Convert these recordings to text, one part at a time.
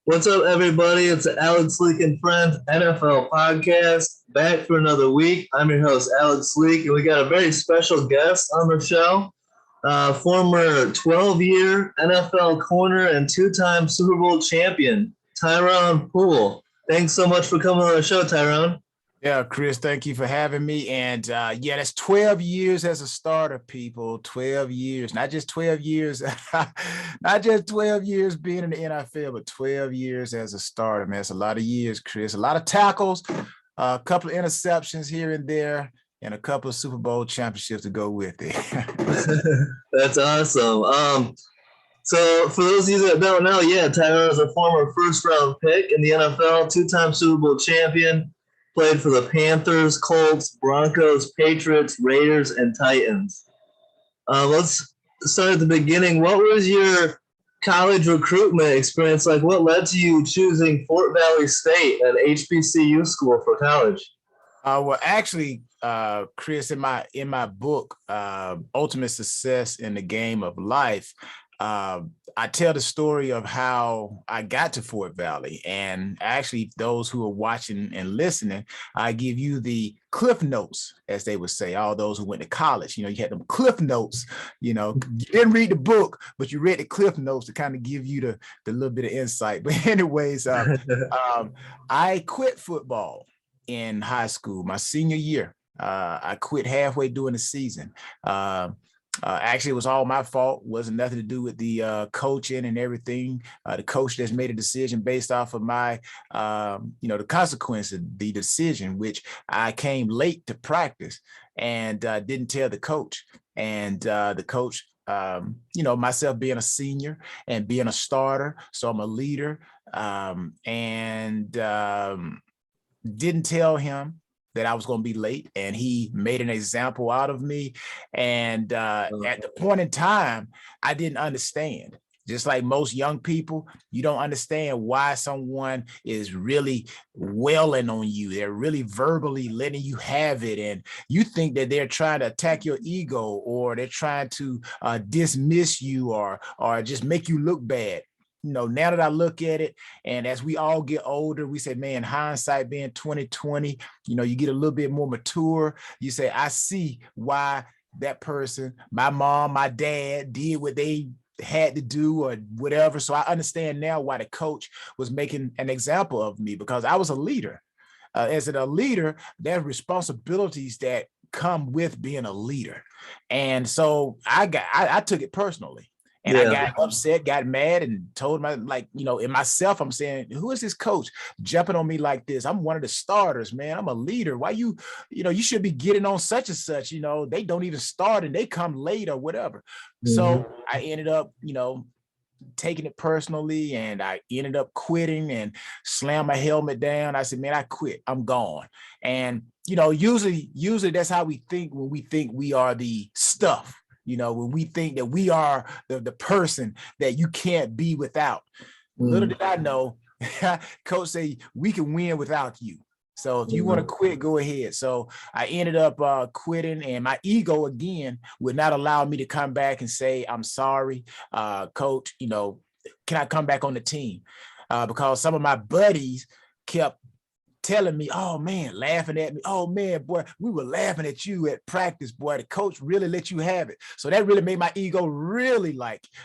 What's up, everybody? It's Alex Leak and Friends NFL podcast back for another week. I'm your host, Alex Leak, and we got a very special guest on the show, former 12-year NFL corner and two-time Super Bowl champion, Tyrone Poole. Thanks so much for coming on the show, Tyrone. Yeah, Chris, thank you for having me. And that's 12 years as a starter, people. 12 years, not just 12 years, not just 12 years being in the NFL, but 12 years as a starter, man. It's a lot of years, Chris. A lot of tackles, a couple of interceptions here and there, and a couple of Super Bowl championships to go with it. That's awesome. So for those of you that don't know, Tyrone is a former first-round pick in the NFL, two-time Super Bowl champion. Played for the Panthers, Colts, Broncos, Patriots, Raiders, and Titans. Let's start at the beginning. What was your college recruitment experience like? What led to you choosing Fort Valley State, an HBCU school, for college? Chris, in my book, Ultimate Success in the Game of Life, I tell the story of how I got to Fort Valley. And actually, those who are watching and listening, I give you the cliff notes, as they would say, all those who went to college. You had them cliff notes, you didn't read the book, but you read the cliff notes to kind of give you the little bit of insight. But anyways, I quit football in high school, my senior year. I quit halfway during the season. Actually, it was all my fault. Wasn't nothing to do with the coaching and everything. The coach just made a decision based off of my, the consequence of the decision, which I came late to practice and didn't tell the coach. And the coach, myself being a senior and being a starter, so I'm a leader, and didn't tell him that I was going to be late, and he made an example out of me. And at the point in time, I didn't understand. Just like most young people, you don't understand why someone is really wailing on you. They're really verbally letting you have it. And you think that they're trying to attack your ego, or they're trying to dismiss you, or just make you look bad. Now that I look at it, and as we all get older, we say, man, hindsight being 2020, you get a little bit more mature. You say, I see why that person, my mom, my dad, did what they had to do or whatever. So I understand now why the coach was making an example of me, because I was a leader. As a leader, there are responsibilities that come with being a leader. And so I took it personally. And I got upset, got mad, and told in myself, I'm saying, who is this coach jumping on me like this? I'm one of the starters, man. I'm a leader. Why you should be getting on such and such, they don't even start and they come late or whatever. Mm-hmm. So I ended up, taking it personally, and I ended up quitting and slammed my helmet down. I said, man, I quit. I'm gone. And, usually that's how we think when we think we are the stuff. When we think that we are the person that you can't be without. Little did I know, coach say we can win without you. So if you want to quit, go ahead. So I ended up quitting, and my ego again would not allow me to come back and say, I'm sorry, coach, can I come back on the team? Because some of my buddies kept telling me, oh man, laughing at me. Oh man, boy, we were laughing at you at practice, boy. The coach really let you have it. So that really made my ego really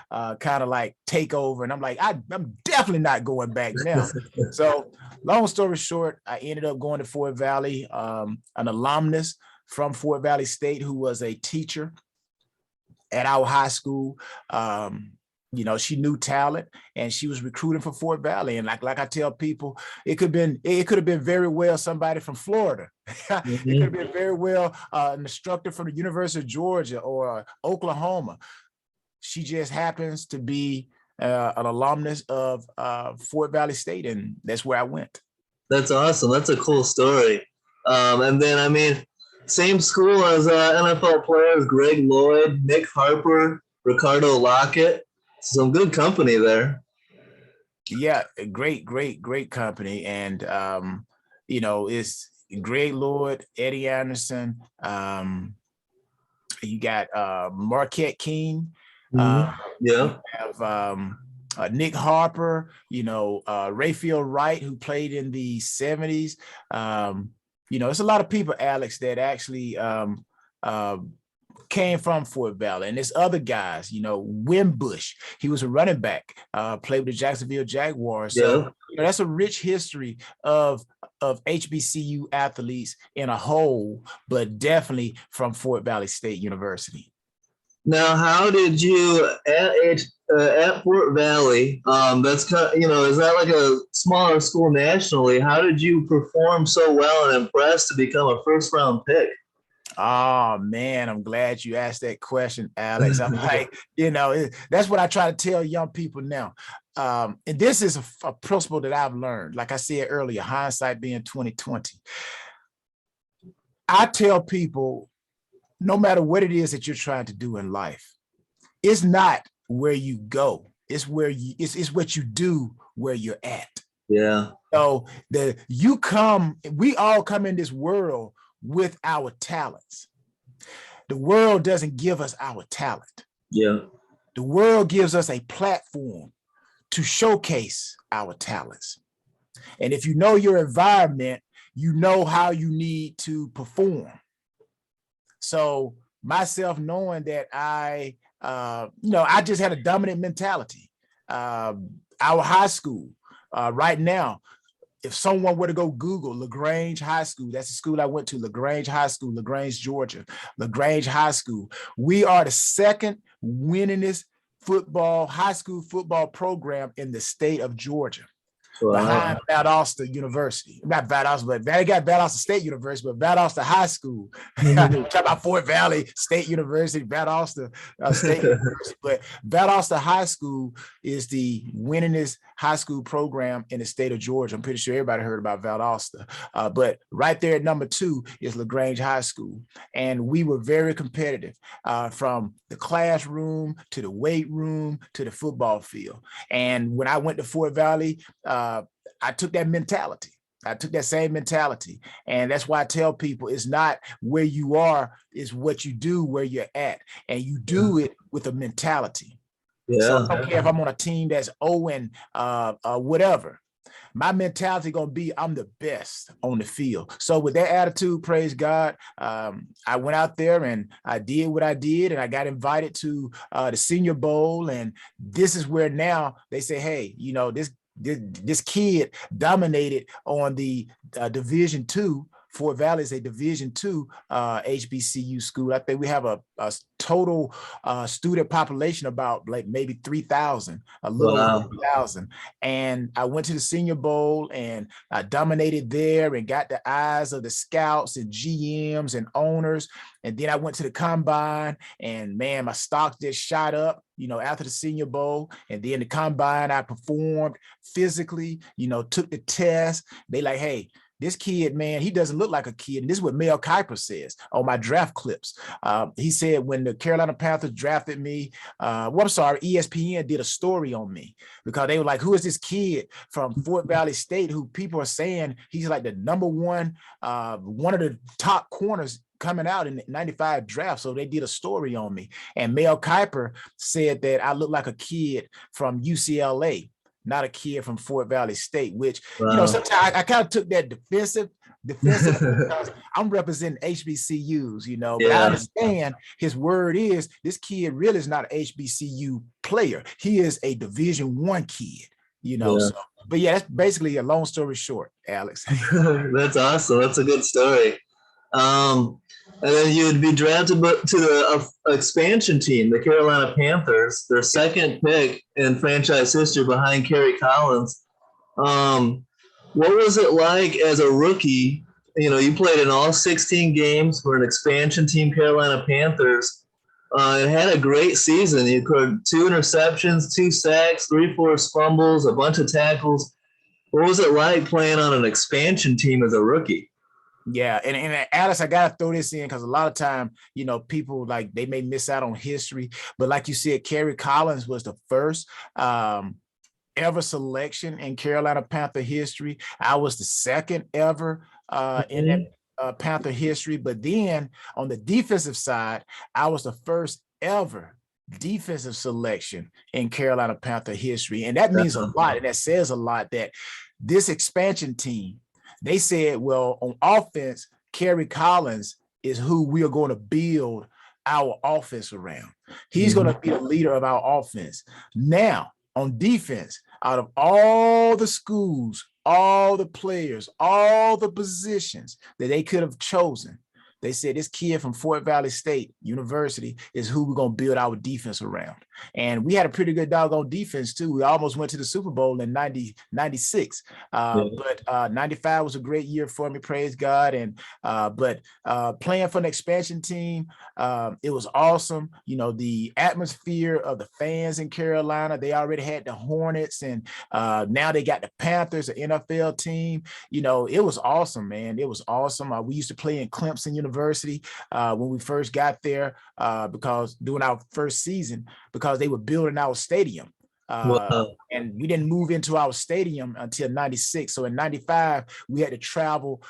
kind of take over. And I'm like, I'm definitely not going back now. So long story short, I ended up going to Fort Valley, an alumnus from Fort Valley State who was a teacher at our high school. She knew talent, and she was recruiting for Fort Valley. And like I tell people, it could have been very well somebody from Florida. Mm-hmm. It could have been very well an instructor from the University of Georgia or Oklahoma. She just happens to be an alumnus of Fort Valley State, and that's where I went. That's awesome. That's a cool story. And then, same school as NFL players, Greg Lloyd, Nick Harper, Ricardo Lockett. Some good company there. Yeah, great company. And, it's Greg Lloyd, Eddie Anderson. You got Marquette King. You have Nick Harper, Rayfield Wright, who played in the 70s. It's a lot of people, Alex, that actually came from Fort Valley. And there's other guys, Wimbush, he was a running back, played with the Jacksonville Jaguars. So that's a rich history of HBCU athletes in a whole, but definitely from Fort Valley State University. Now, how did you at Fort Valley? That's kind of, is that like a smaller school nationally? How did you perform so well and impress to become a first-round pick? Oh man, I'm glad you asked that question, Alex. I'm like, that's what I try to tell young people now. And this is a principle that I've learned. Like I said earlier, hindsight being 2020. I tell people, no matter what it is that you're trying to do in life, it's not where you go. It's it's what you do where you're at. Yeah. So we all come in this world with our talents. The world doesn't give us our talent. Yeah. The world gives us a platform to showcase our talents. And if you know your environment, you know how you need to perform. So myself knowing that I just had a dominant mentality. Our high school right now, if someone were to go Google LaGrange High School, that's the school I went to, LaGrange High School, LaGrange, Georgia, LaGrange High School. We are the second winningest high school football program in the state of Georgia. Wow. Behind Valdosta University. Not Valdosta, but they got Valdosta State University, but Valdosta High School. Talk about Fort Valley State University, Valdosta State University. But Valdosta High School is the winningest high school program in the state of Georgia. I'm pretty sure everybody heard about Valdosta. But right there at number 2 is LaGrange High School. And we were very competitive from the classroom to the weight room to the football field. And when I went to Fort Valley, I took that mentality. I took that same mentality. And that's why I tell people it's not where you are, it's what you do where you're at. And you do it with a mentality. Yeah. So I don't care if I'm on a team that's 0 and whatever. My mentality gonna be I'm the best on the field. So with that attitude, praise God, I went out there and I did what I did, and I got invited to the Senior Bowl. And this is where now they say, hey, this kid dominated on the Division II. Fort Valley is a Division II HBCU school. I think we have a total student population about like maybe 3,000, a little over 3,000. And I went to the Senior Bowl and I dominated there and got the eyes of the scouts and GMs and owners. And then I went to the combine, and man, my stock just shot up, after the Senior Bowl. And then the combine, I performed physically, took the test. They like, hey, this kid, man, he doesn't look like a kid. And this is what Mel Kiper says on my draft clips. He said when the Carolina Panthers drafted me, ESPN did a story on me because they were like, who is this kid from Fort Valley State who people are saying he's like the number one of the top corners coming out in the 95 draft. So they did a story on me. And Mel Kiper said that I look like a kid from UCLA, not a kid from Fort Valley State, which, sometimes I kind of took that defensive because I'm representing HBCUs, but I understand his word is this kid really is not an HBCU player. He is a Division I kid, So, but yeah, that's basically a long story short, Alex. That's awesome. That's a good story. And then you'd be drafted to the expansion team, the Carolina Panthers, their second pick in franchise history behind Kerry Collins. What was it like as a rookie? You played in all 16 games for an expansion team, Carolina Panthers, and had a great season. You scored 2 interceptions, 2 sacks, 3 forced fumbles, a bunch of tackles. What was it like playing on an expansion team as a rookie? Yeah, and Alice, I gotta throw this in because a lot of time, people like they may miss out on history, but like you said, Kerry Collins was the first ever selection in Carolina Panther history. I was the second ever in that Panther history, but then on the defensive side, I was the first ever defensive selection in Carolina Panther history. And that means a lot. And that says a lot that this expansion team, they said, well, on offense, Kerry Collins is who we are going to build our offense around. He's going to be the leader of our offense. Now, on defense, out of all the schools, all the players, all the positions that they could have chosen, they said this kid from Fort Valley State University is who we're going to build our defense around. And we had a pretty good doggone defense, too. We almost went to the Super Bowl in 96. But 95 was a great year for me, praise God. And but playing for an expansion team, it was awesome. You know, the atmosphere of the fans in Carolina, they already had the Hornets, and now they got the Panthers, an NFL team. You know, it was awesome, man. It was awesome. We used to play in Clemson University when we first got there because during our first season, because they were building our stadium. And we didn't move into our stadium until 96. So in 95, we had to travel.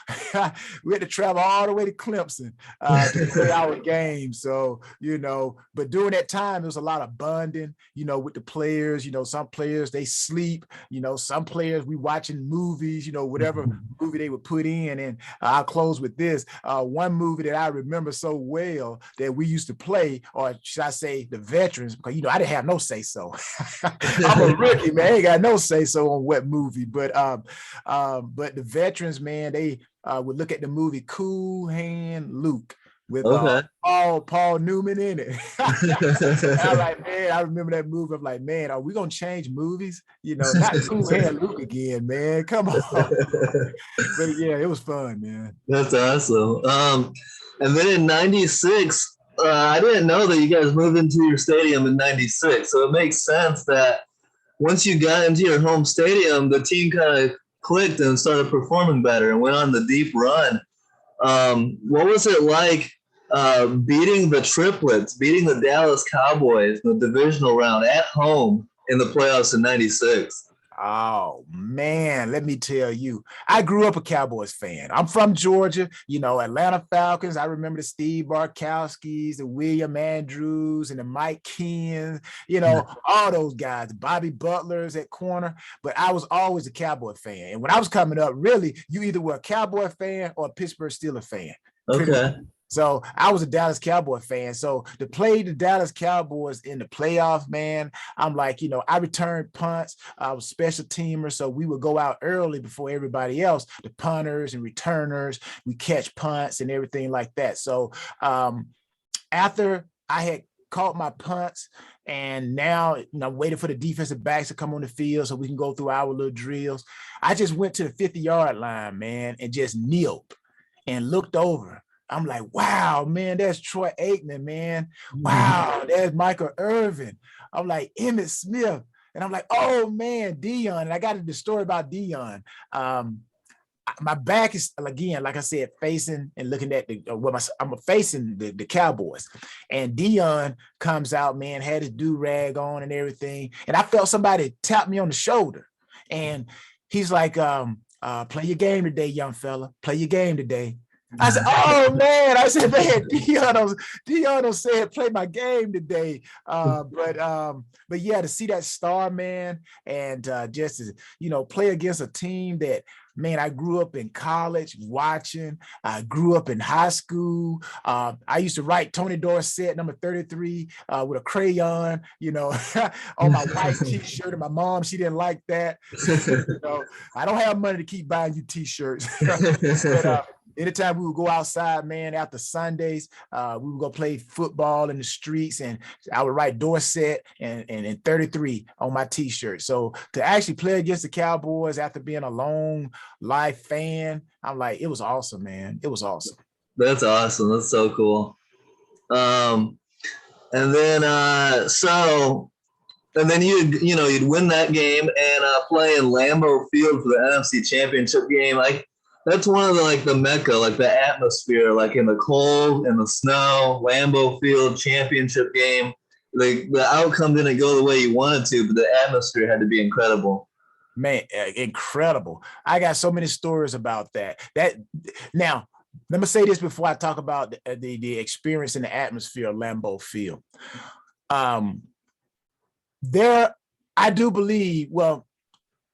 We had to travel all the way to Clemson to play our game. So, you know, but during that time, there was a lot of bonding, you know, with the players. You know, some players, they sleep. You know, some players, we watching movies, you know, whatever movie they would put in. And I'll close with this. One movie that I remember so well that we used to play, or should I say the veterans, because, you know, I didn't have no say-so. I'm a rookie, man. I ain't got no say-so on what movie, but the veterans, man, they would look at the movie Cool Hand Luke with Paul Newman in it. I'm like, man, I remember that movie. I'm like, man, are we gonna change movies? You know, not Cool Hand Luke again, man. Come on. But yeah, it was fun, man. That's awesome. And then in 96, I didn't know that you guys moved into your stadium in 96. So it makes sense that once you got into your home stadium, the team kind of clicked and started performing better and went on the deep run. What was it like beating the triplets, beating the Dallas Cowboys in the divisional round at home in the playoffs in 96? Oh, man, let me tell you, I grew up a Cowboys fan. I'm from Georgia, you know, Atlanta Falcons. I remember the Steve Bartkowskis, the William Andrews, and the Mike Kens, you know, all those guys, Bobby Butlers at corner. But I was always a Cowboy fan. And when I was coming up, really, you either were a Cowboy fan or a Pittsburgh Steelers fan. Okay. So I was a Dallas Cowboy fan. So to play the Dallas Cowboys in the playoff, man, I'm like, you know, I returned punts. I was special teamer. So we would go out early before everybody else, the punters and returners. We catch punts and everything like that. So after I had caught my punts, and now, you know, waiting for the defensive backs to come on the field so we can go through our little drills, I just went to the 50-yard line, man, and just kneeled and looked over. I'm like, wow, man, that's Troy Aikman, man. Wow, there's Michael Irvin. I'm like, Emmitt Smith. And I'm like, oh, man, Dion. And I got the story about Dion. My back is, again, like I said, facing and looking at I'm facing the Cowboys. And Dion comes out, man, had his do-rag on and everything. And I felt somebody tap me on the shoulder. And he's like, play your game today, young fella. Play your game today. I said, oh, man. I said, man, Dion said, play my game today. But yeah, to see that star, man, and just to, you know, play against a team that, man, I grew up in college watching. I grew up in high school. I used to write Tony Dorsett, number 33, with a crayon, you know, on my white T-shirt. And my mom, she didn't like that. You know, I don't have money to keep buying you T-shirts. But, anytime we would go outside, man, after Sundays, we would go play football in the streets, and I would write Dorsett and 33 on my T-shirt. So to actually play against the Cowboys after being a long life fan, I'm like, it was awesome, man. It was awesome. That's awesome. That's so cool. And then you'd win that game and play in Lambeau Field for the NFC Championship game. Like, that's one of the Mecca, like the atmosphere, like in the cold and the snow, Lambeau Field championship game. The outcome didn't go the way you wanted to, but the atmosphere had to be incredible. Man, incredible. I got so many stories about that. Now, let me say this before I talk about the experience in the atmosphere of Lambeau Field. There, I do believe, well,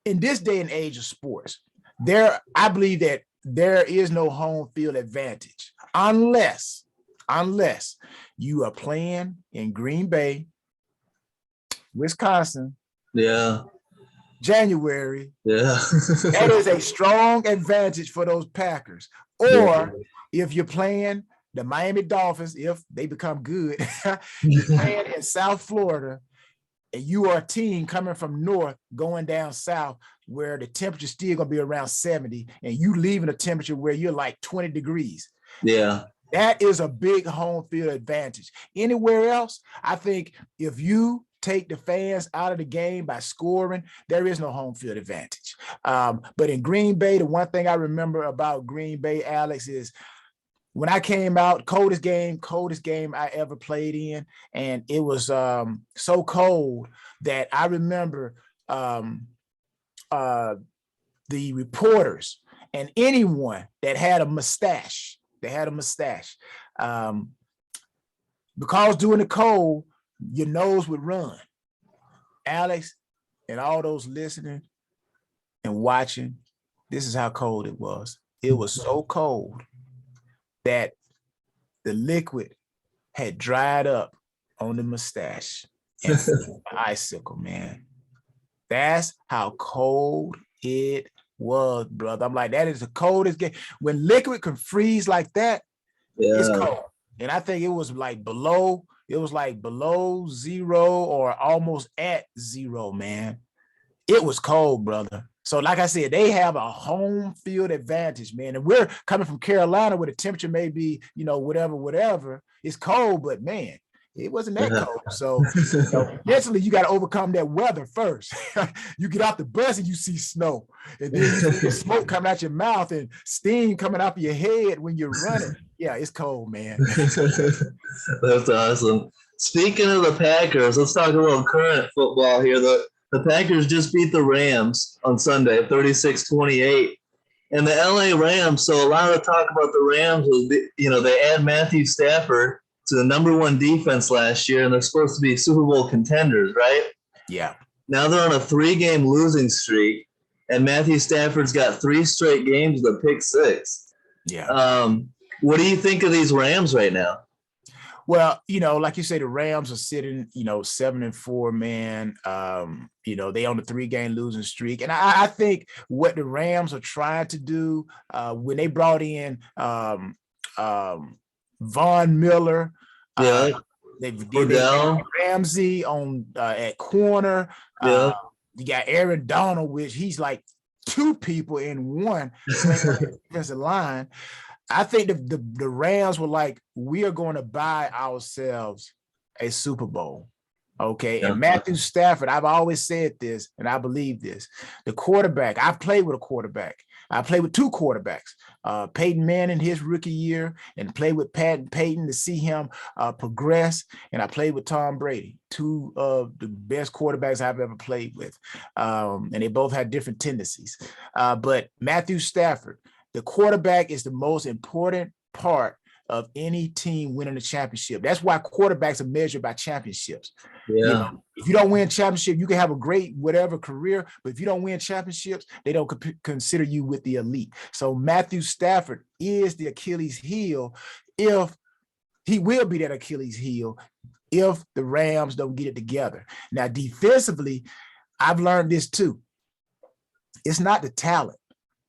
in this day and age of sports, I believe that there is no home field advantage unless you are playing in Green Bay, Wisconsin, January. That is a strong advantage for those Packers. Or if you're playing the Miami Dolphins, if they become good, you're playing in South Florida, and you are a team coming from north going down south where the temperature still gonna be around 70, and you leaving a temperature where you're like 20 degrees. That is a big home field advantage. Anywhere else, I think if you take the fans out of the game by scoring, there is no home field advantage. But in Green Bay, the one thing I remember about Green Bay, Alex, is when I came out, coldest game I ever played in, and it was so cold that I remember the reporters and anyone that had a mustache, because during the cold, your nose would run. Alex, and all those listening and watching, this is how cold it was. It was so cold that the liquid had dried up on the mustache and the icicle, man. That's how cold it was, brother. I'm like, that is the coldest game. When liquid can freeze like that, it's cold. And I think it was like below zero or almost at zero, man. It was cold, brother. So like I said, they have a home field advantage, man. And we're coming from Carolina where the temperature may be, whatever. It's cold, but man, it wasn't that cold. So eventually you got to overcome that weather first. You get off the bus and you see snow. And then you see smoke coming out your mouth and steam coming out of your head when you're running. Yeah, it's cold, man. That's awesome. Speaking of the Packers, let's talk a little current football here. The Packers just beat the Rams on Sunday, 36-28. And the LA Rams, so a lot of the talk about the Rams was, they add Matthew Stafford to the #1 defense last year, and they're supposed to be Super Bowl contenders, right? Yeah. Now they're on a 3-game losing streak, and Matthew Stafford's got 3 straight games with a pick 6. Yeah. What do you think of these Rams right now? Well, like you say, the Rams are sitting, 7-4, man. They on a 3-game losing streak. And I think what the Rams are trying to do when they brought in Von Miller, they Ramsey on at corner. You got Aaron Donald, which he's like 2 people in one defensive line. I think the Rams were like, we are going to buy ourselves a Super Bowl. Okay. And Matthew Stafford, I've always said this, and I believe this. The quarterback, I've played with a quarterback. I played with 2 quarterbacks, Peyton Manning his rookie year, and played with Pat Peyton to see him progress. And I played with Tom Brady, 2 of the best quarterbacks I've ever played with. And they both had different tendencies. But Matthew Stafford, the quarterback is the most important part of any team winning a championship. That's why quarterbacks are measured by championships. If you don't win championship, you can have a great whatever career, but if you don't win championships, they don't consider you with the elite. So Matthew Stafford is the Achilles heel. If he will be that Achilles heel if the Rams don't get it together. Now, defensively, I've learned this too. It's not the talent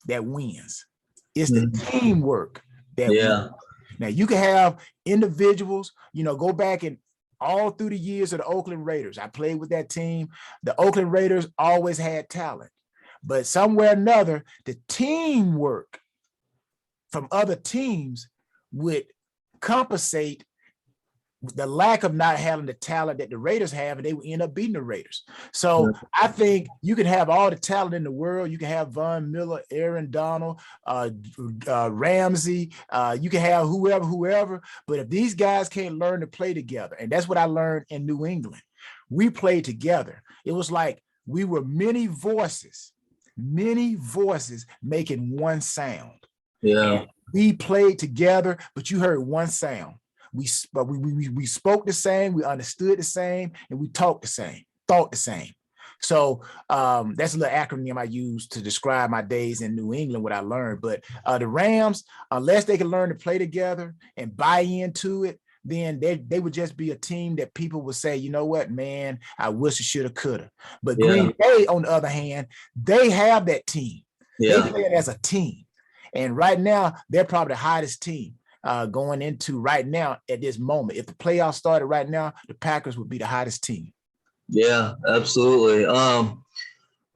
that wins. It's the teamwork that wins. Now, you can have individuals, go back and all through the years of the Oakland Raiders. I played with that team. The Oakland Raiders always had talent. But somewhere or another, the teamwork from other teams would compensate the lack of not having the talent that the Raiders have, and they would end up beating the Raiders. So I think you can have all the talent in the world. You can have Von Miller, Aaron Donald, Ramsey. You can have whoever. But if these guys can't learn to play together, and that's what I learned in New England, we played together. It was like we were many voices making one sound. And we played together, but you heard one sound. We spoke the same, we understood the same, and we talked the same, thought the same. So that's a little acronym I use to describe my days in New England, what I learned. But the Rams, unless they can learn to play together and buy into it, then they would just be a team that people would say, you know what, man, I wish it should have, could have. But Green Bay, on the other hand, they have that team. They play it as a team. And right now, they're probably the hottest team going into right now at this moment. If the playoffs started right now, the Packers would be the hottest team. Yeah, absolutely.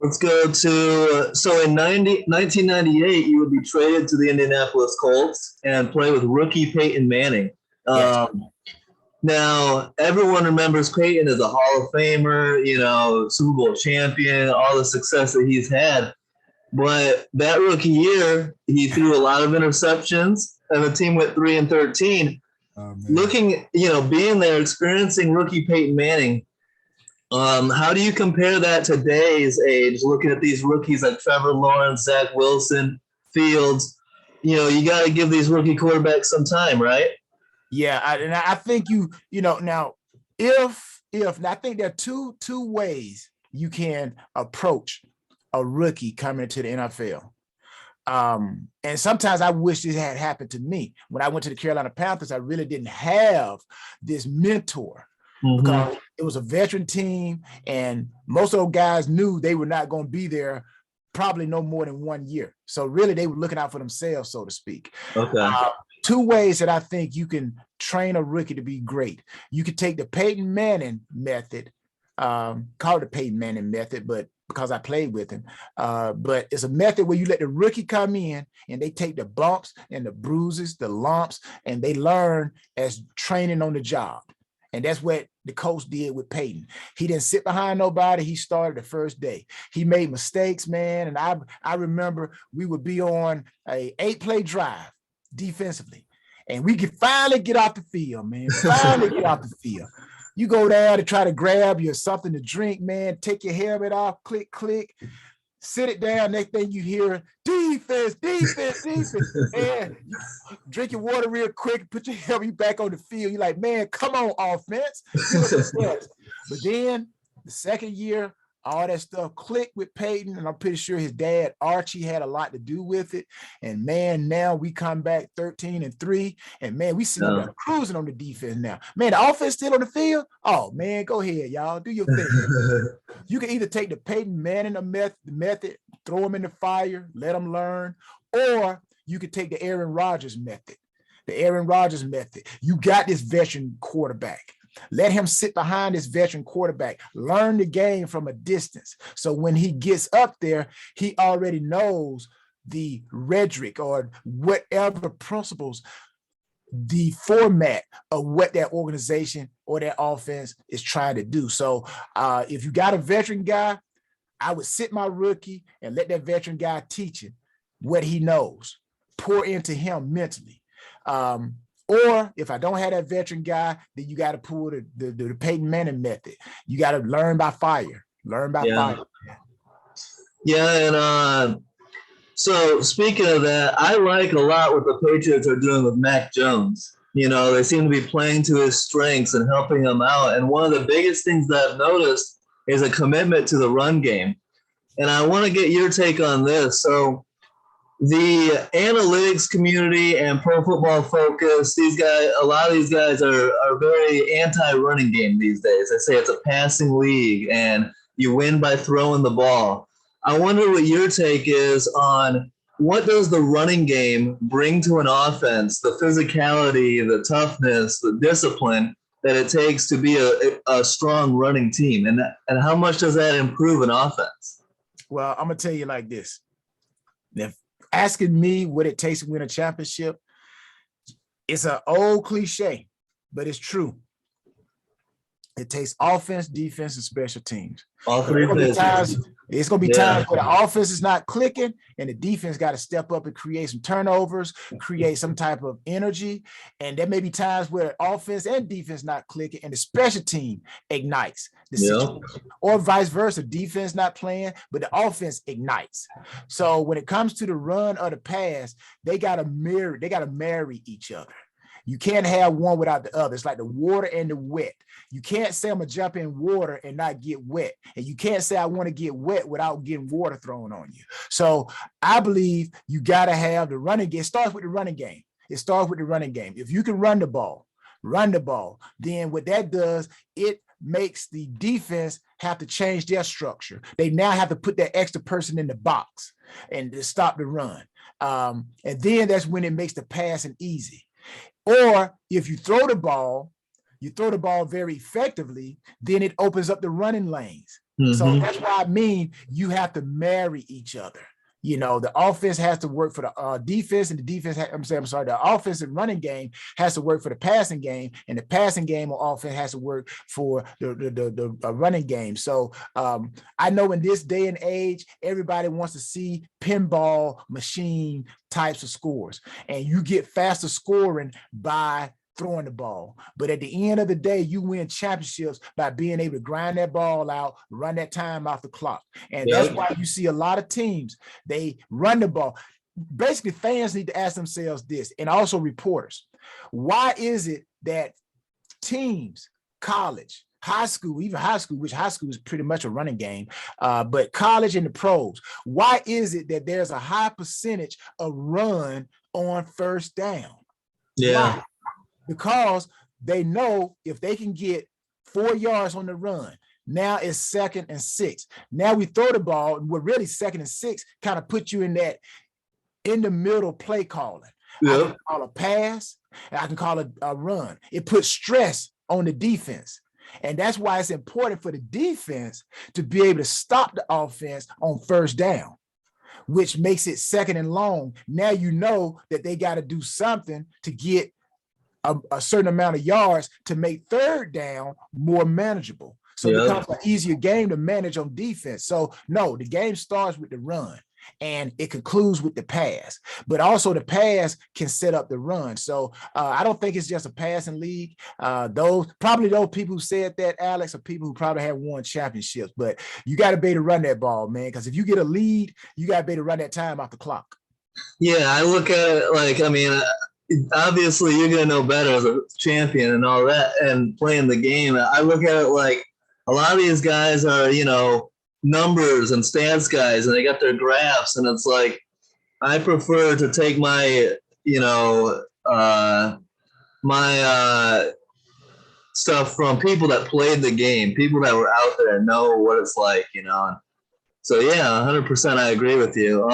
Let's go to, so in 1998, you would be traded to the Indianapolis Colts and play with rookie Peyton Manning. Yes. Now, everyone remembers Peyton as a Hall of Famer, you know, Super Bowl champion, all the success that he's had. But that rookie year, he threw a lot of interceptions, and the team went 3-13. Looking, you know, being there, experiencing rookie Peyton Manning, how do you compare that to today's age, looking at these rookies like Trevor Lawrence, Zach Wilson, Fields? You know, you got to give these rookie quarterbacks some time, right? Yeah, I think you know, now if I think there are two ways you can approach a rookie coming into the NFL. And sometimes I wish this had happened to me. When I went to the Carolina Panthers, I really didn't have this mentor because it was a veteran team, and most of those guys knew they were not going to be there probably no more than 1 year. So really, they were looking out for themselves, so to speak. Okay. Two ways that I think you can train a rookie to be great. You could take the Peyton Manning method, call it the Peyton Manning method, but because I played with him. But it's a method where you let the rookie come in and they take the bumps and the bruises, the lumps, and they learn as training on the job. And that's what the coach did with Peyton. He didn't sit behind nobody. He started the first day. He made mistakes, man. And I remember we would be on a 8-play drive defensively, and we could finally get off the field, man. Finally get off the field. You go down to try to grab you something to drink, man. Take your helmet off, click, click. Sit it down. Next thing you hear, defense, defense, defense. And you drink your water real quick, put your helmet back on the field. You're like, man, come on, offense. But then the second year, all that stuff clicked with Peyton, and I'm pretty sure his dad, Archie, had a lot to do with it. And man, now we come back 13-3, and man, we see them cruising on the defense now. Man, the offense still on the field? Oh, man, go ahead, y'all. Do your thing. You can either take the Peyton Manning method, throw them in the fire, let them learn, or you could take the Aaron Rodgers method. The Aaron Rodgers method. You got this veteran quarterback. Let him sit behind this veteran quarterback, learn the game from a distance. So when he gets up there, he already knows the rhetoric or whatever principles, the format of what that organization or that offense is trying to do. So if you got a veteran guy, I would sit my rookie and let that veteran guy teach him what he knows, pour into him mentally. Or if I don't have that veteran guy, then you got to pull the Peyton Manning method. You got to learn by fire. Learn by fire. Yeah, and so speaking of that, I like a lot what the Patriots are doing with Mac Jones. You know, they seem to be playing to his strengths and helping him out. And one of the biggest things that I've noticed is a commitment to the run game. And I want to get your take on this. So the analytics community and Pro Football Focus, these guys, a lot of these guys are very anti-running game these days. They say it's a passing league and you win by throwing the ball. I wonder what your take is on what does the running game bring to an offense, the physicality, the toughness, the discipline that it takes to be a strong running team, and how much does that improve an offense? Well, I'm going to tell you like this. If asking me what it takes to win a championship, it's an old cliche, but it's true. It takes offense, defense, and special teams. All three times, it's going to be times where the offense is not clicking and the defense got to step up and create some turnovers, create some type of energy. And there may be times where offense and defense not clicking and the special team ignites the situation. Or vice versa, defense not playing, but the offense ignites. So when it comes to the run or the pass, they got to marry each other. You can't have one without the other. It's like the water and the wet. You can't say I'm gonna jump in water and not get wet. And you can't say I want to get wet without getting water thrown on you. So I believe you got to have the running game. It starts with the running game. It starts with the running game. If you can run the ball, then what that does, it makes the defense have to change their structure. They now have to put that extra person in the box and to stop the run. And then that's when it makes the passing easy. Or if you throw the ball very effectively, then it opens up the running lanes. Mm-hmm. So that's why I mean you have to marry each other. You know, the offense has to work for the defense, and the offensive running game has to work for the passing game, and the passing game on offense has to work for the running game. So I know in this day and age, everybody wants to see pinball machine types of scores, and you get faster scoring by throwing the ball. But at the end of the day, you win championships by being able to grind that ball out, run that time off the clock. And that's why you see a lot of teams, they run the ball. Basically, fans need to ask themselves this, and also reporters. Why is it that teams, college, high school, even high school, which high school is pretty much a running game, but college and the pros, why is it that there's a high percentage of run on first down? Yeah. Why? Because they know if they can get 4 yards on the run, now it's 2nd and 6. Now we throw the ball, and we're really 2nd and 6, kind of put you in that in the middle play calling. Yep. I can call a pass, and I can call a run. It puts stress on the defense. And that's why it's important for the defense to be able to stop the offense on first down, which makes it 2nd and long. Now you know that they got to do something to get a certain amount of yards to make 3rd down more manageable. So it becomes an easier game to manage on defense. So no, the game starts with the run and it concludes with the pass, but also the pass can set up the run. So I don't think it's just a passing league. Those people who said that, Alex, are people who probably have won championships, but you got to be able to run that ball, man. Because if you get a lead, you got to be able to run that time off the clock. Yeah, I look at it like, I mean, obviously you're going to know better as a champion and all that and playing the game. I look at it like a lot of these guys are, you know, numbers and stats guys, and they got their graphs, and it's like I prefer to take my, you know, my stuff from people that played the game, people that were out there and know what it's like, you know. So yeah, 100% I agree with you.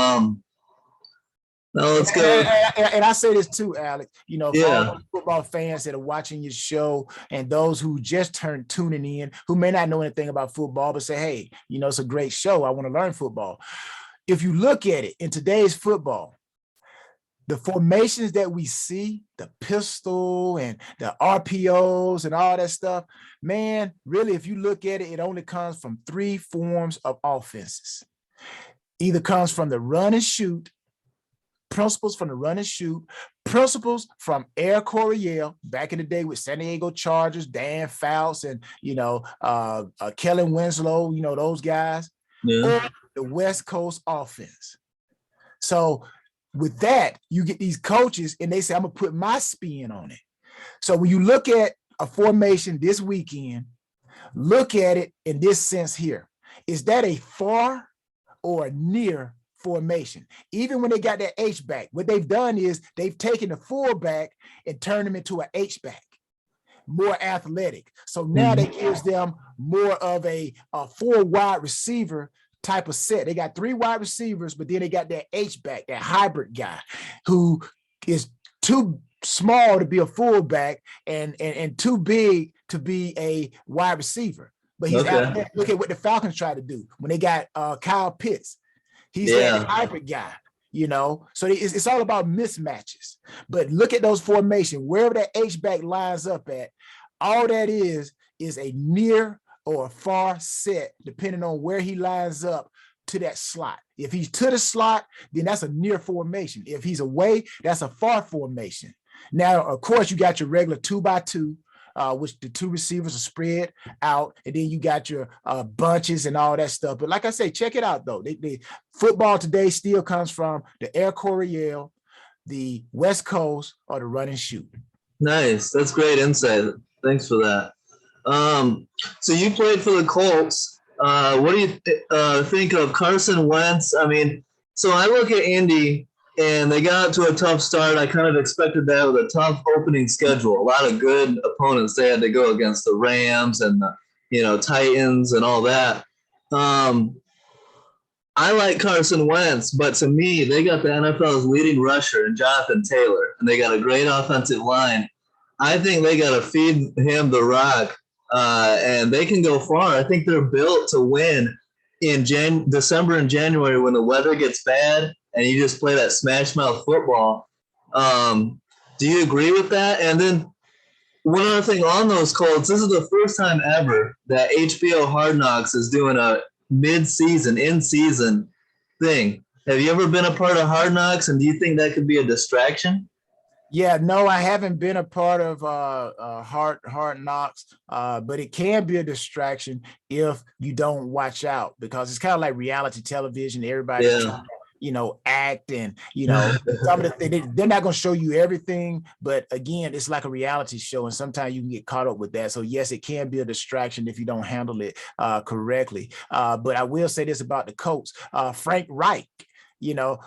Now let's go. And I say this too, Alex. You know, for all football fans that are watching your show and those who just tuning in, who may not know anything about football, but say, hey, you know, it's a great show. I want to learn football. If you look at it in today's football, the formations that we see, the pistol and the RPOs and all that stuff, man, really, if you look at it, it only comes from 3 forms of offenses. Either comes from the run and shoot, principles from the run and shoot, principles from Air Coryell back in the day with San Diego Chargers, Dan Fouts and, you know, Kellen Winslow, you know, those guys, or the West Coast offense. So with that, you get these coaches and they say, I'm going to put my spin on it. So when you look at a formation this weekend, look at it in this sense here. Is that a far or a near formation? Even when they got that H-back, what they've done is they've taken the fullback and turned him into an H-back, more athletic. So now that gives them more of a 4 wide receiver type of set. They got 3 wide receivers, but then they got that H-back, that hybrid guy who is too small to be a fullback and too big to be a wide receiver. But he's athletic. Look at what the Falcons tried to do when they got Kyle Pitts. He's that hybrid guy, you know. So it's all about mismatches. But look at those formations. Wherever that H-back lines up at, all that is a near or a far set, depending on where he lines up to that slot. If he's to the slot, then that's a near formation. If he's away, that's a far formation. Now, of course, you got your regular 2x2, which the 2 receivers are spread out, and then you got your bunches and all that stuff. But like I say, check it out, though. The football today still comes from the Air Coryell, the West Coast, or the run and shoot. Nice. That's great insight. Thanks for that. So you played for the Colts. What do you think of Carson Wentz? I mean, so I look at Indy and they got to a tough start. I kind of expected that with a tough opening schedule. A lot of good opponents they had to go against the Rams and the, Titans and all that. Um, I like Carson Wentz, but to me, they got the NFL's leading rusher in Jonathan Taylor, and they got a great offensive line. I think they got to feed him the rock, and they can go far. I think they're built to win in December and January when the weather gets bad, and you just play that smash mouth football. Do you agree with that? And then one other thing on those Colts, this is the first time ever that HBO Hard Knocks is doing a mid-season, in-season thing. Have you ever been a part of Hard Knocks, and do you think that could be a distraction? Yeah, no, I haven't been a part of hard knocks, but it can be a distraction if you don't watch out, because it's kind of like reality television. Everybody's Yeah. trying to, act, and some of the they're not going to show you everything, but again, it's like a reality show, and sometimes you can get caught up with that. So yes, it can be a distraction if you don't handle it correctly. But I will say this about the Colts: Frank Reich.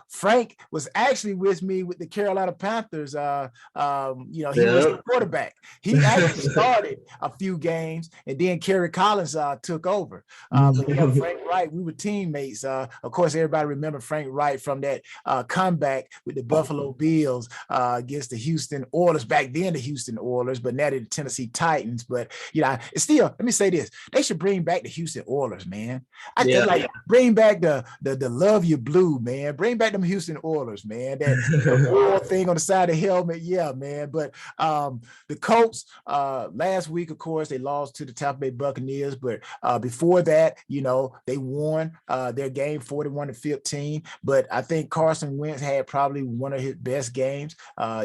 Frank was actually with me with the Carolina Panthers. He was the quarterback. He actually started a few games, and then Kerry Collins took over. But yeah, Frank Wright, we were teammates. Of course, everybody remember Frank Wright from that comeback with the Buffalo Bills against the Houston Oilers. Back then, the Houston Oilers, but now the Tennessee Titans. But it's still. Let me say this: they should bring back the Houston Oilers, man. Like bring back the love you blue, man. Bring back them Houston Oilers, man. That oil thing on the side of the helmet, yeah, man. But the Colts last week, of course, they lost to the Tampa Bay Buccaneers. But before that, they won their game 41-15. But I think Carson Wentz had probably one of his best games,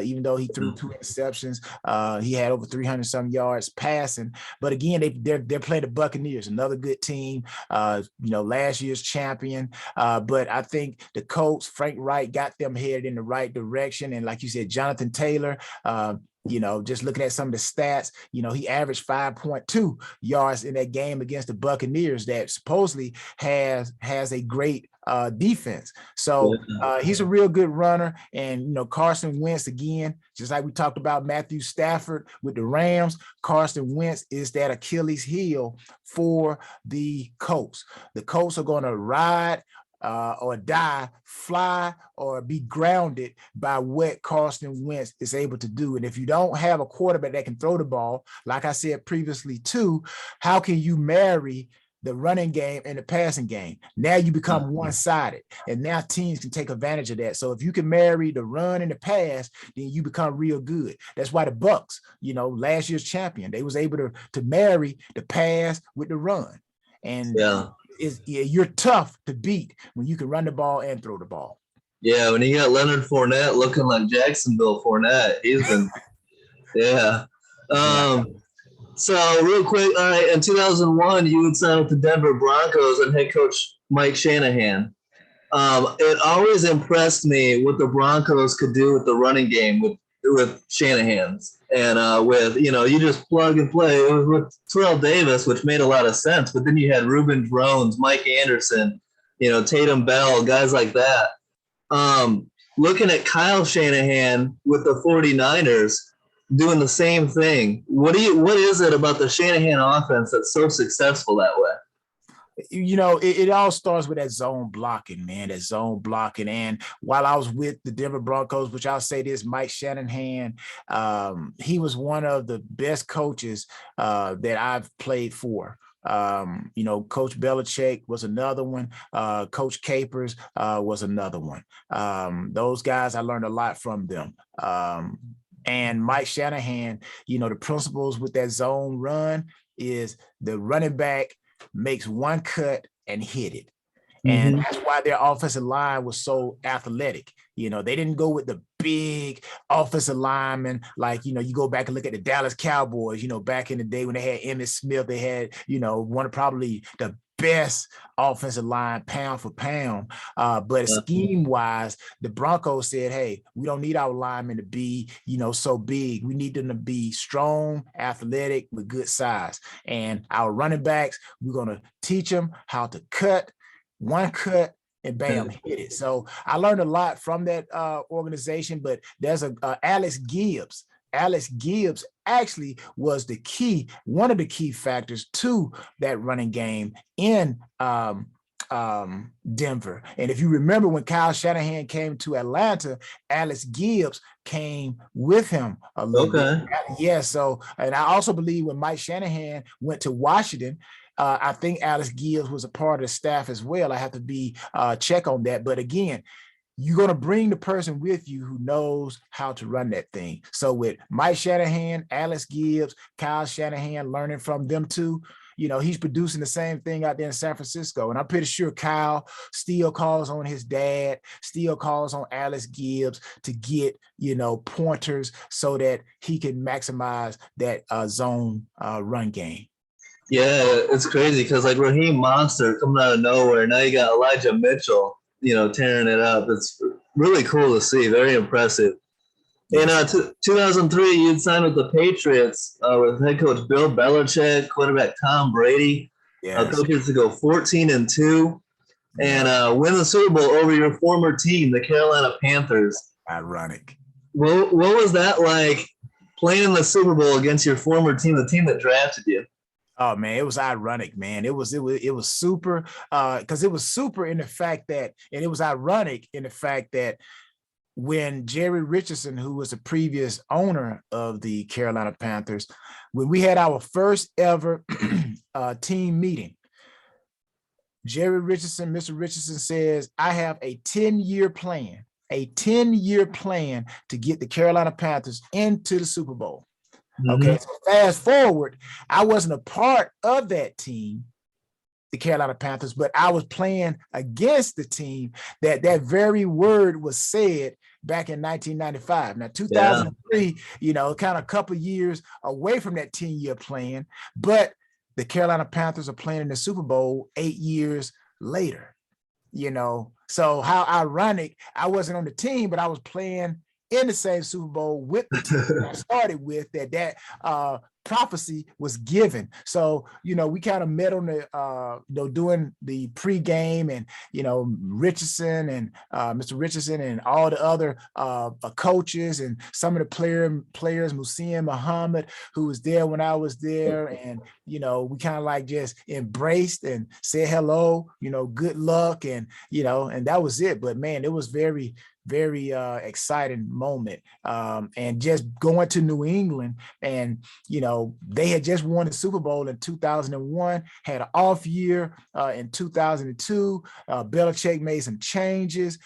even though he threw 2 interceptions. He had over 300 some yards passing. But again, they're playing the Buccaneers, another good team. Last year's champion. But I think the Colts, Frank Wright, got them headed in the right direction. And like you said, Jonathan Taylor, just looking at some of the stats, he averaged 5.2 yards in that game against the Buccaneers that supposedly has a great defense. So he's a real good runner. And, Carson Wentz, again, just like we talked about Matthew Stafford with the Rams, Carson Wentz is that Achilles heel for the Colts. The Colts are going to ride or die, fly, or be grounded by what Carson Wentz is able to do. And if you don't have a quarterback that can throw the ball, like I said previously too, how can you marry the running game and the passing game? Now you become one-sided, and now teams can take advantage of that. So if you can marry the run and the pass, then you become real good. That's why the Bucs, last year's champion, they was able to marry the pass with the run. And you're tough to beat when you can run the ball and throw the ball. Yeah, when you got Leonard Fournette looking like Jacksonville Fournette, he's been, So real quick, all right, in 2001, you would sign with the Denver Broncos and head coach Mike Shanahan. It always impressed me what the Broncos could do with the running game with Shanahan's. And with, you just plug and play. It was with Terrell Davis, which made a lot of sense. But then you had Reuben Drones, Mike Anderson, Tatum Bell, guys like that. Looking at Kyle Shanahan with the 49ers doing the same thing. What is it about the Shanahan offense that's so successful that way? It all starts with that zone blocking, man, that zone blocking. And while I was with the Denver Broncos, which I'll say this, Mike Shanahan, he was one of the best coaches that I've played for. Coach Belichick was another one. Coach Capers was another one. Those guys, I learned a lot from them. And Mike Shanahan, the principles with that zone run is the running back makes one cut and hit it. And that's why their offensive line was so athletic. They didn't go with the big offensive linemen. Like, you go back and look at the Dallas Cowboys, back in the day when they had Emmitt Smith, they had, one of probably the best offensive line pound for pound. But scheme wise, the Broncos said, hey, we don't need our linemen to be, so big. We need them to be strong, athletic, with good size. And our running backs, we're going to teach them how to cut, one cut, and bam, hit it. So I learned a lot from that organization, but there's Alex Gibbs. Alex Gibbs actually was one of the key factors to that running game in Denver. And if you remember when Kyle Shanahan came to Atlanta, Alex Gibbs came with him a little bit. Yeah. So, and I also believe when Mike Shanahan went to Washington, I think Alex Gibbs was a part of the staff as well. I have to be check on that. But again, you're going to bring the person with you who knows how to run that thing. So with Mike Shanahan, Alex Gibbs, Kyle Shanahan, learning from them too, he's producing the same thing out there in San Francisco. And I'm pretty sure Kyle still calls on his dad, still calls on Alex Gibbs to get, pointers so that he can maximize that zone run game. Yeah, it's crazy because like Raheem Monster coming out of nowhere. Now you got Elijah Mitchell, tearing it up. It's really cool to see. Very impressive. In 2003, you'd signed with the Patriots with head coach Bill Belichick, quarterback Tom Brady. Coaches to go 14-2 and win the Super Bowl over your former team, the Carolina Panthers. Ironic. What was that like playing in the Super Bowl against your former team, the team that drafted you? Oh man, it was ironic, man. It was super because it was super in the fact that, and it was ironic in the fact that when Jerry Richardson, who was the previous owner of the Carolina Panthers, when we had our first ever team meeting, Jerry Richardson, Mr. Richardson says, I have a 10-year plan to get the Carolina Panthers into the Super Bowl. Okay, so fast forward, I wasn't a part of that team, the Carolina Panthers, but I was playing against the team that very word was said back in 1995. Now, 2003, kind of a couple years away from that 10-year plan, but the Carolina Panthers are playing in the Super Bowl 8 years later, So how ironic, I wasn't on the team, but I was playing in the same Super Bowl with the team I started with that prophecy was given. So, we kind of met on the, doing the pregame and, Richardson and Mr. Richardson and all the other coaches and some of the players, Museum Muhammad, who was there when I was there. And, we kind of like just embraced and said hello, good luck. And, and that was it. But man, it was very exciting moment. And just going to New England and, they had just won the Super Bowl in 2001, had an off year in 2002. Belichick made some changes,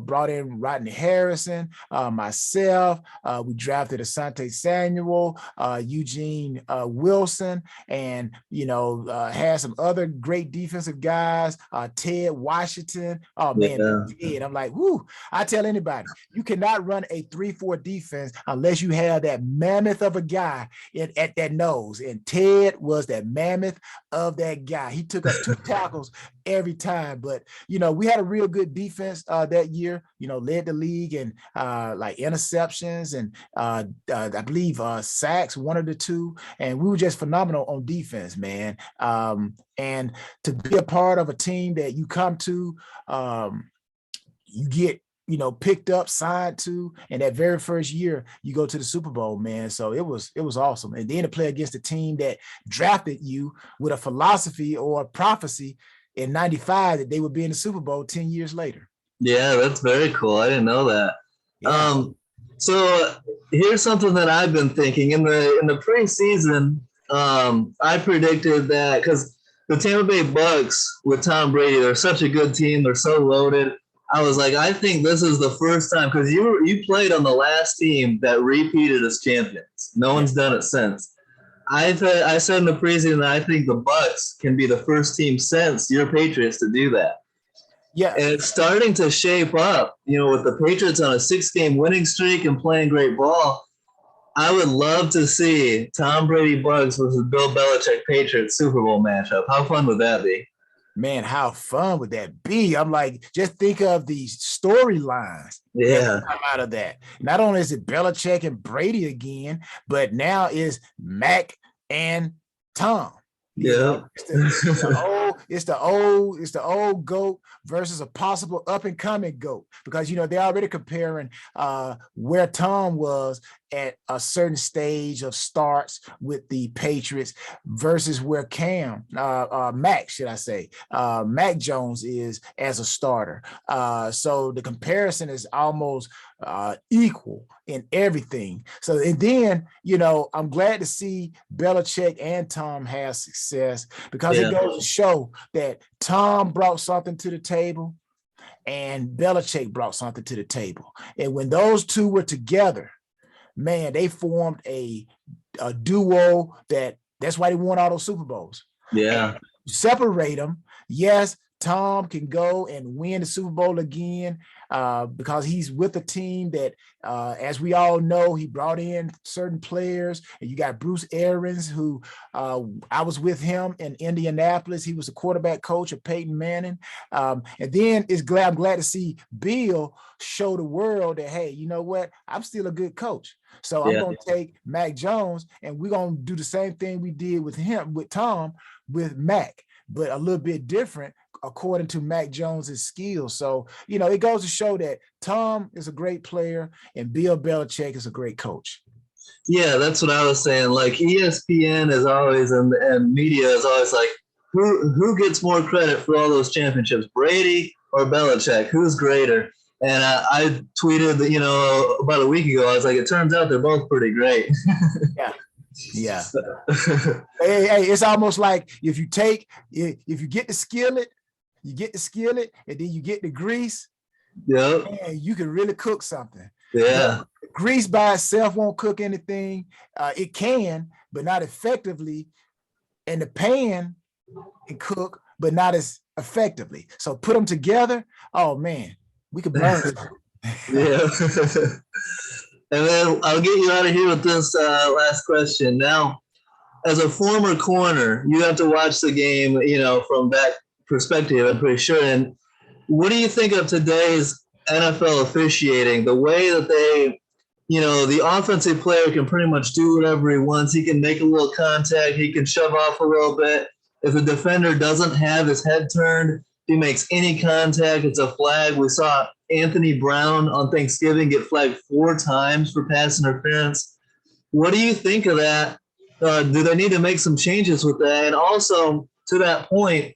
brought in Rodney Harrison, myself. We drafted Asante Samuel, Eugene Wilson, and, had some other great defensive guys, Ted Washington. Oh, man, Ted. I'm like, whoo, I tell anybody, you cannot run a 3-4 defense unless you have that mammoth of a guy at that nose. And Ted was that mammoth of that guy. He took us 2 tackles every time. But, we had a real good defense that year, led the league in like interceptions and I believe sacks, one of the 2. And we were just phenomenal on defense, man. And to be a part of a team that you come to, you get picked up, signed to, and that very first year you go to the Super Bowl, man. So it was awesome. And then to play against a team that drafted you with a philosophy or a prophecy in 95 that they would be in the Super Bowl 10 years later. Yeah, that's very cool. I didn't know that. Yeah. So here's something that I've been thinking in the preseason. I predicted that because the Tampa Bay Bucks with Tom Brady, they're such a good team. They're so loaded. I was like, I think this is the first time because you played on the last team that repeated as champions. No one's done it since. I said in the preseason that I think the Bucks can be the first team since your Patriots to do that. Yeah, and it's starting to shape up. With the Patriots on a 6-game winning streak and playing great ball. I would love to see Tom Brady Bucks versus Bill Belichick Patriots Super Bowl matchup. How fun would that be? Man, how fun would that be? I'm like, just think of the storylines that Yeah. would come out of that. Not only is it Belichick and Brady again, but now is Mac and Tom. You know, Yeah. it's the old GOAT versus a possible up and coming GOAT, because they're already comparing where Tom was at a certain stage of starts with the Patriots versus where Mac, should I say, Mac Jones is as a starter. So the comparison is almost equal in everything. So, and then, I'm glad to see Belichick and Tom have success, because it goes to show that Tom brought something to the table and Belichick brought something to the table. And when those two were together, man, they formed a duo that's why they won all those Super Bowls. Yeah. And separate them. Yes, Tom can go and win the Super Bowl again because he's with a team that, as we all know, he brought in certain players. And you got Bruce Arians, who I was with him in Indianapolis. He was the quarterback coach of Peyton Manning. And then I'm glad to see Bill show the world that, hey, you know what? I'm still a good coach. So I'm going to take Mac Jones, and we're going to do the same thing we did with Tom, with Mac, but a little bit different according to Mac Jones's skills. So, it goes to show that Tom is a great player and Bill Belichick is a great coach. Yeah, that's what I was saying. Like ESPN is always, and media is always like, who gets more credit for all those championships, Brady or Belichick? Who's greater? And I tweeted that, about a week ago, I was like, it turns out they're both pretty great. Yeah. Hey, it's almost like if you get the skillet, and then you get the grease. Yep. Man, you can really cook something. Yeah. But grease by itself won't cook anything. It can, but not effectively. And the pan can cook, but not as effectively. So put them together. Oh man, we could burn. Yeah. And then I'll get you out of here with this last question. Now, as a former corner, you have to watch the game, from that perspective, I'm pretty sure. And what do you think of today's NFL officiating? The way that they, the offensive player can pretty much do whatever he wants. He can make a little contact. He can shove off a little bit. If the defender doesn't have his head turned, he makes any contact, it's a flag. We saw Anthony Brown on Thanksgiving get flagged 4 times for pass interference. What do you think of that? Do they need to make some changes with that? And also, to that point,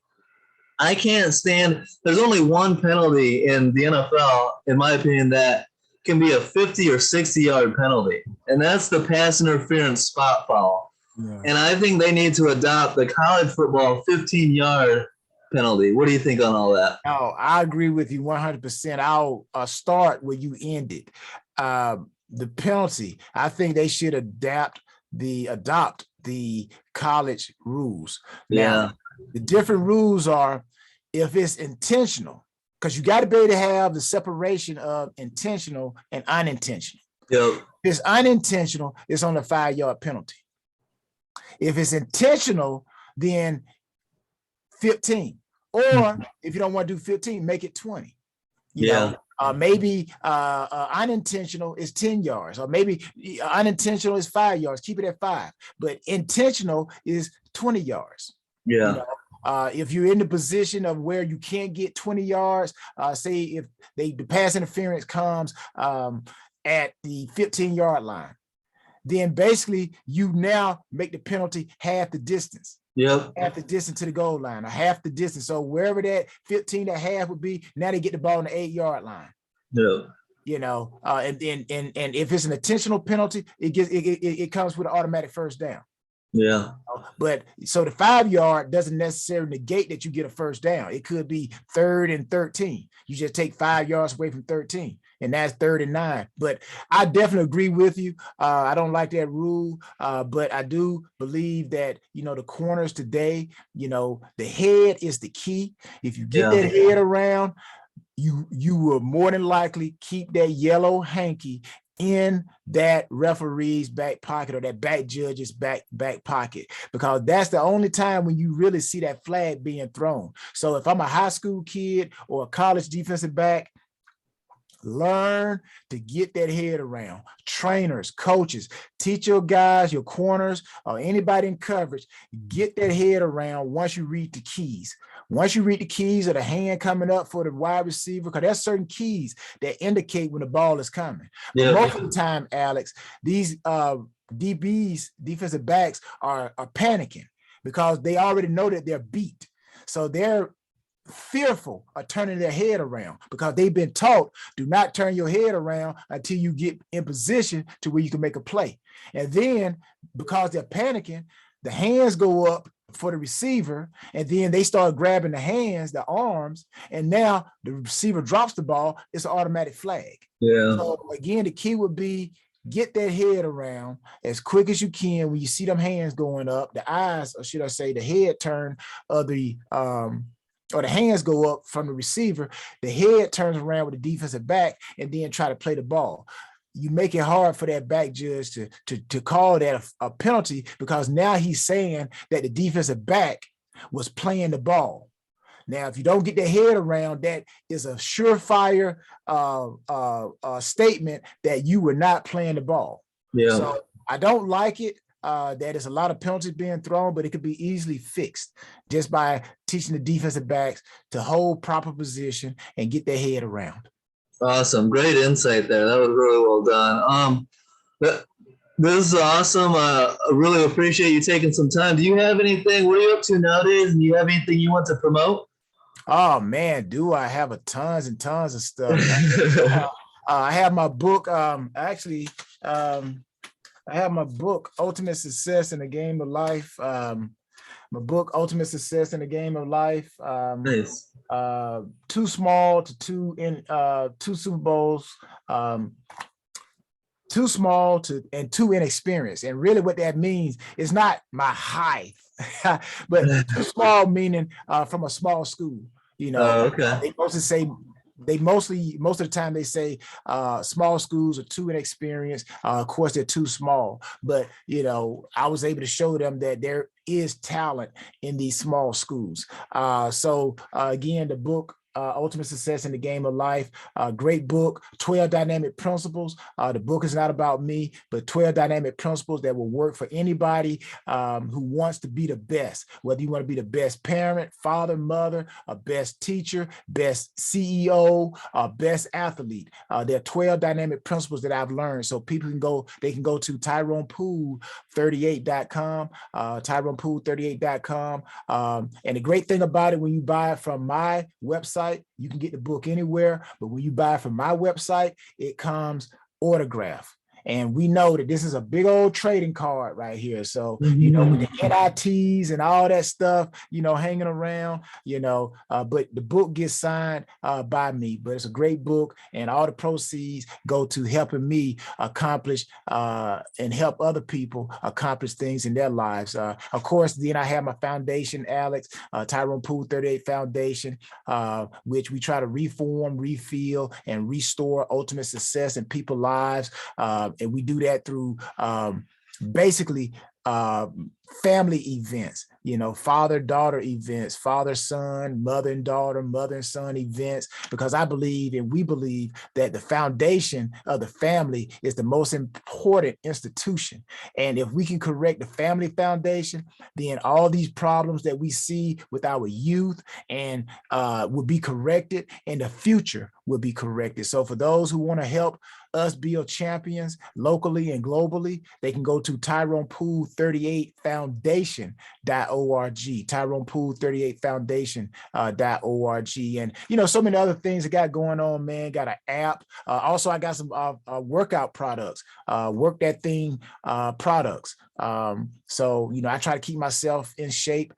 I can't stand – there's only one penalty in the NFL, in my opinion, that can be a 50 or 60-yard penalty, and that's the pass interference spot foul. Yeah. And I think they need to adopt the college football 15-yard penalty. What do you think on all that? Oh, I agree with you 100%. I'll start where you ended. The penalty, I think they should adopt the college rules. Now, the different rules are if it's intentional, because you got to be able to have the separation of intentional and unintentional. Yep. If it's unintentional, it's on a 5-yard penalty. If it's intentional, then 15. Or if you don't want to do 15, make it 20. You know, maybe unintentional is 10 yards, or maybe unintentional is 5 yards. Keep it at 5. But intentional is 20 yards. Yeah. If you're in the position of where you can't get 20 yards, say if the pass interference comes at the 15-yard line, then basically you now make the penalty half the distance. Yep. Half the distance to the goal line, or half the distance. So wherever that 15 and a half would be, now they get the ball on the 8-yard line. Yeah. And if it's an intentional penalty, it comes with an automatic first down. Yeah. But so the 5-yard doesn't necessarily negate that you get a first down. It could be 3rd and 13. You just take 5 yards away from 13, and that's 3rd and 9. But I definitely agree with you. I don't like that rule, but I do believe that, the corners today, the head is the key. If you get that head around, you will more than likely keep that yellow hanky in that referee's back pocket or that back judge's back pocket, because that's the only time when you really see that flag being thrown. So if I'm a high school kid or a college defensive back, learn to get that head around. Trainers, coaches, teach your guys, your corners, or anybody in coverage, get that head around once you read the keys. Once you read the keys of the hand coming up for the wide receiver, because there's certain keys that indicate when the ball is coming. But most of the time, Alex, these DBs, defensive backs, are panicking because they already know that they're beat. So they're fearful of turning their head around because they've been taught, do not turn your head around until you get in position to where you can make a play. And then because they're panicking, the hands go up for the receiver, and then they start grabbing the hands, the arms, and now the receiver drops the ball. It's an automatic flag. Yeah. So again, the key would be get that head around as quick as you can when you see them hands going up, the eyes, or should I say the head turn of the or the hands go up from the receiver, the head turns around with the defensive back and then try to play the ball. You make it hard for that back judge to call that a penalty, because now he's saying that the defensive back was playing the ball. Now, if you don't get the head around, that is a surefire statement that you were not playing the ball. Yeah. So I don't like it. That is a lot of penalties being thrown, but it could be easily fixed just by teaching the defensive backs to hold proper position and get their head around. Awesome. Great insight there. That was really well done. This is awesome. I really appreciate you taking some time. Do you have anything? What are you up to nowadays? And do you have anything you want to promote? Oh man, do I have tons and tons of stuff. I have my book. I have my book, Ultimate Success in the Game of Life. My book, Ultimate Success in the Game of Life. Nice. Too small to two Super Bowls. Too small to and too inexperienced. And really what that means is not my height, but too small meaning from a small school. You know, okay. most of the time they say small schools are too inexperienced. Of course, they're too small. But, you know, I was able to show them that there is talent in these small schools. So again, the book, Ultimate Success in the Game of Life, great book, 12 dynamic principles. The book is not about me, but 12 dynamic principles that will work for anybody who wants to be the best, whether you want to be the best parent, father, mother, a best teacher, best CEO, best athlete. There are 12 dynamic principles that I've learned. So people can go to Tyrone Poole 38.com, TyronePoole38.com. And the great thing about it, when you buy it from my website, you can get the book anywhere, but when you buy it from my website, it comes autographed. And we know that this is a big old trading card right here. So, you know, with the NITs and all that stuff, you know, hanging around, you know, but the book gets signed by me. But it's a great book, and all the proceeds go to helping me accomplish and help other people accomplish things in their lives. Of course, then I have my foundation, Alex, Tyrone Poole 38 Foundation, which we try to reform, refill, and restore ultimate success in people's lives. And we do that through basically family events, you know, father-daughter events, father-son, mother and daughter, mother and son events, because I believe and we believe that the foundation of the family is the most important institution. And if we can correct the family foundation, then all these problems that we see with our youth and will be corrected, and the future will be corrected. So for those who want to help us build champions locally and globally, they can go to Tyrone Poole 38 Foundation.org, Tyrone Poole 38 Foundation.org. And, you know, so many other things I got going on, man. Got an app. Also, I got some workout products, Work That Thing products. So, you know, I try to keep myself in shape,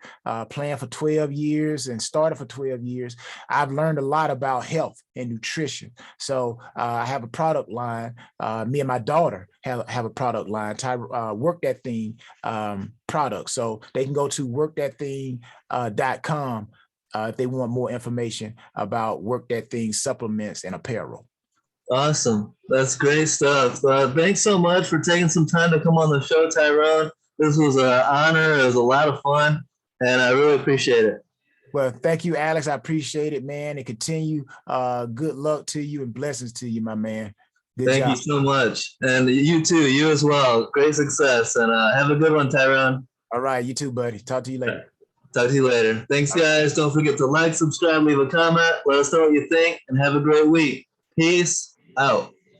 playing for 12 years and started for 12 years. I've learned a lot about health and nutrition. So I have a product line. Me and my daughter have a product line, Work That Thing product. So they can go to workthatthing.com if they want more information about Work That Thing supplements and apparel. Awesome. That's great stuff. Thanks so much for taking some time to come on the show, Tyrone. This was an honor. It was a lot of fun, and I really appreciate it. Well, thank you, Alex. I appreciate it, man. And continue. Good luck to you and blessings to you, my man. Good Thank job. you so much. And you too, you as well. Great success. And have a good one, Tyrone. All right, you too, buddy. Talk to you later. Talk to you later. Thanks, guys. Don't forget to like, subscribe, leave a comment. Let us know what you think, and have a great week. Peace out.